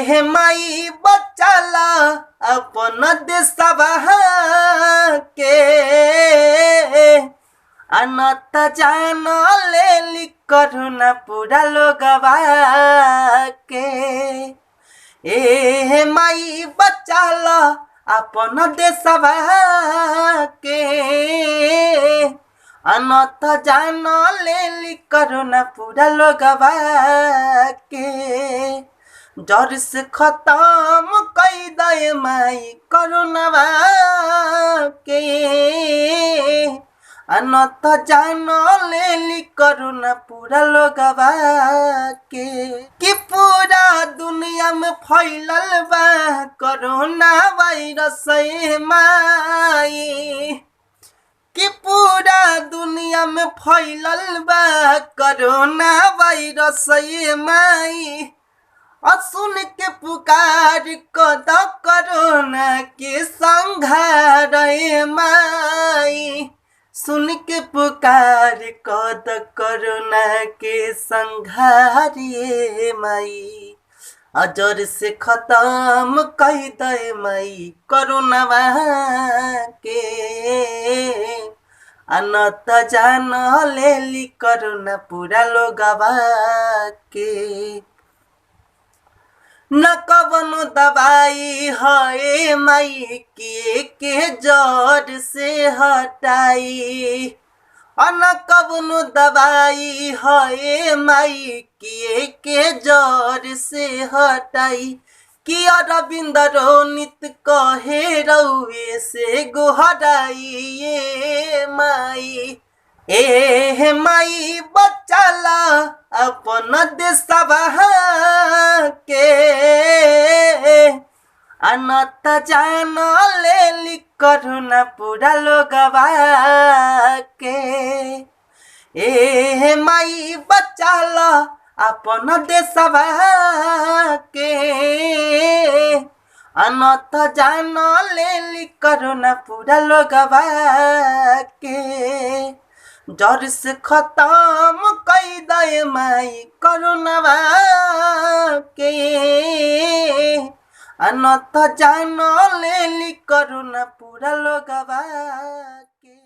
हे माई बचाला अपन देशवा के अनत जान ले करुणा पूरा लोगवा के। हे माई बचाला अपन देशवा के अनत जान ले करुणा पूरा लोगवा के। जर से खत्म कई दे माई करुणवा के अनत जान ले करुणा पूरा लोगवा के। कि पूरा दुनिया में फैलल बा कोरोना वायरस माई। कि पूरा दुनिया में फैलल बा कोरोना वायरस माई। और सुन के पुकार कद कोरोना के संघार माई। सुन के पुकार कद कोरोना के संघार माई। अजर से खत्म कही दे माई कोरोना के अनत जान ले कोरोना पूरा लोगवा के। न कवनो दवाई है माई के जड़ से हटाई। न कवनो दवाई है माई के जड़ से हटाई। कि अरविंद रोनित कहे रउए से गोहराई ये माई। हे माई बचाला अपन देशवा के अनत जान ले करुणा पूरा लोगवा के। हे माई बचाला अपन देशवा के अनत जान ले करुणा पूरा लोगवा के। जर से खत्म कई दे माई कोरोना के अनत जान ले करुणा पूरा लोगवा के।